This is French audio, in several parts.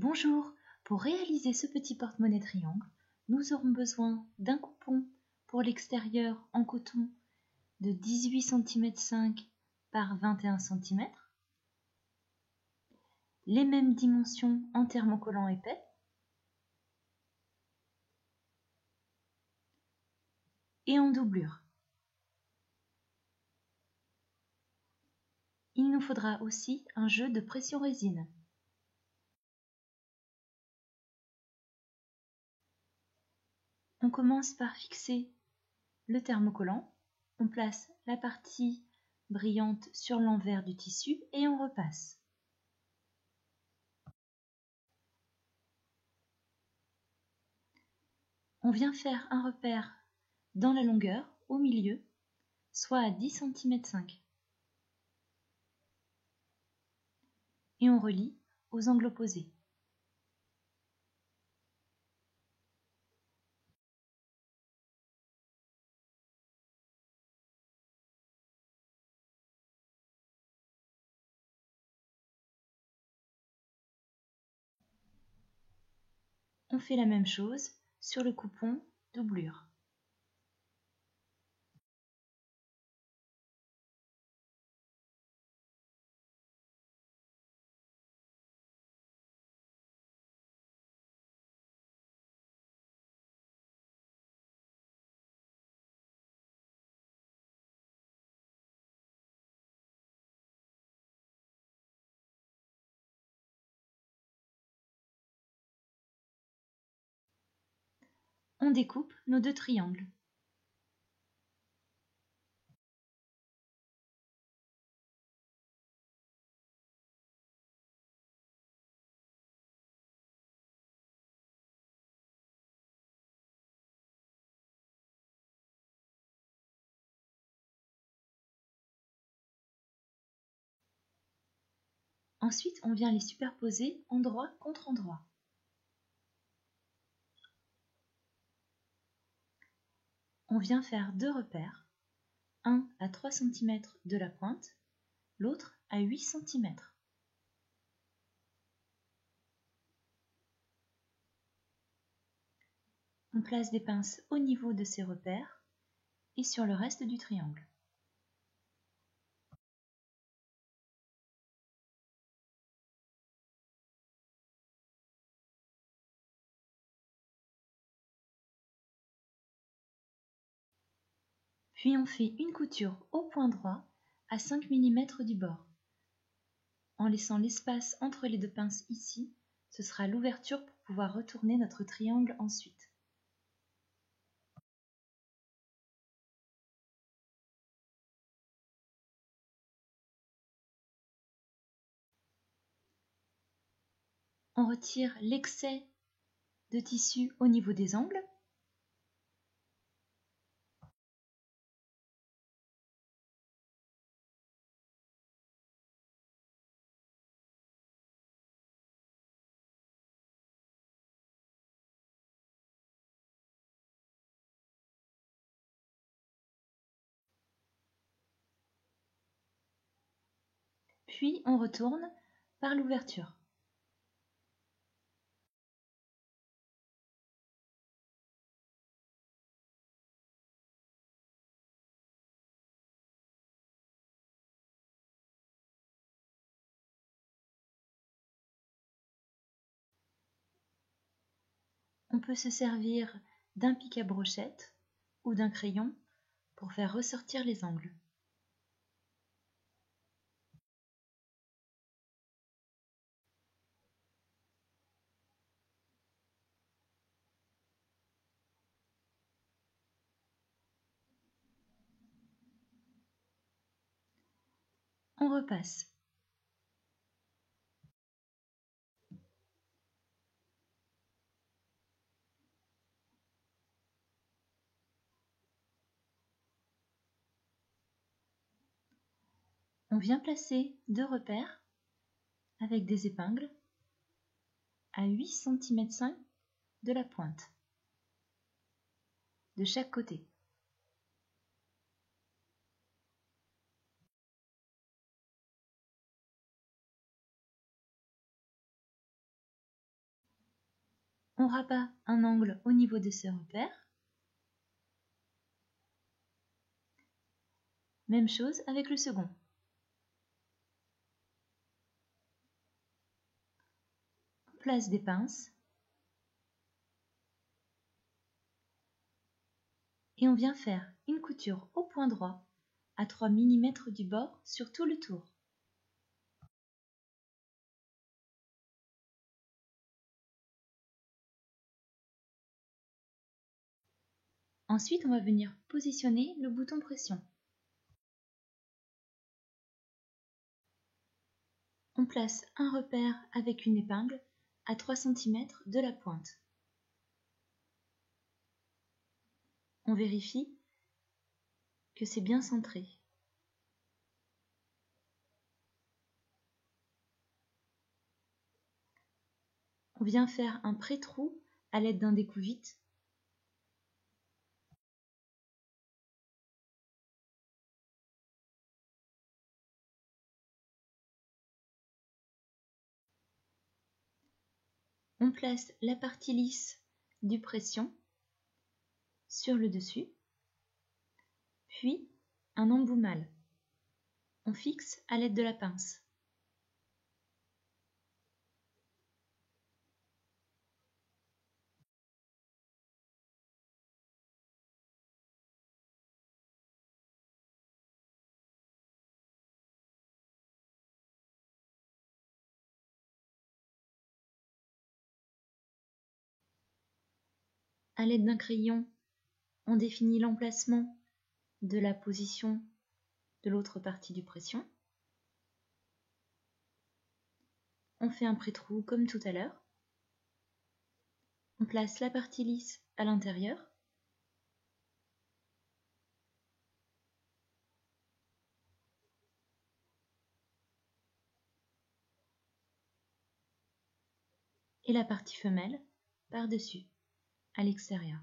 Bonjour, pour réaliser ce petit porte-monnaie triangle, nous aurons besoin d'un coupon pour l'extérieur en coton de 18 cm 5 par 21 cm, les mêmes dimensions en thermocollant épais, et en doublure. Il nous faudra aussi un jeu de pression résine. On commence par fixer le thermocollant, on place la partie brillante sur l'envers du tissu et on repasse. On vient faire un repère dans la longueur, au milieu, soit à 10 cm 5. Et on relie aux angles opposés. On fait la même chose sur le coupon doublure. On découpe nos deux triangles. Ensuite, on vient les superposer endroit contre endroit. On vient faire deux repères, un à 3 cm de la pointe, l'autre à 8 cm. On place des pinces au niveau de ces repères et sur le reste du triangle. Puis on fait une couture au point droit à 5 mm du bord. En laissant l'espace entre les deux pinces ici, ce sera l'ouverture pour pouvoir retourner notre triangle ensuite. On retire l'excès de tissu au niveau des angles. Puis on retourne par l'ouverture. On peut se servir d'un pic à brochette ou d'un crayon pour faire ressortir les angles. On repasse. On vient placer deux repères avec des épingles à 8 cm 5 de la pointe, de chaque côté. On rabat un angle au niveau de ce repère. Même chose avec le second. On place des pinces. Et on vient faire une couture au point droit à 3 mm du bord sur tout le tour. Ensuite, on va venir positionner le bouton pression. On place un repère avec une épingle à 3 cm de la pointe. On vérifie que c'est bien centré. On vient faire un pré-trou à l'aide d'un découvite. On place la partie lisse du pression sur le dessus, puis un emboumal. On fixe à l'aide de la pince. À l'aide d'un crayon, on définit l'emplacement de la position de l'autre partie du pression. On fait un pré-trou comme tout à l'heure. On place la partie lisse à l'intérieur. Et la partie femelle par-dessus, à l'extérieur.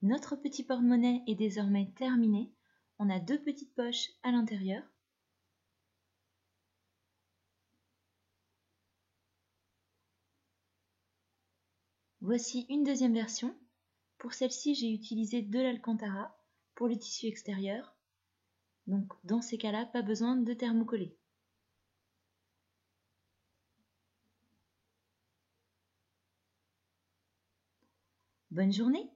Notre petit porte-monnaie est désormais terminé. On a 2 petites poches à l'intérieur. Voici une deuxième version. Pour celle-ci, j'ai utilisé de l'alcantara pour le tissu extérieur. Donc dans ces cas-là, pas besoin de thermocoller. Bonne journée,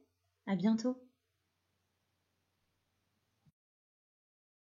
à bientôt!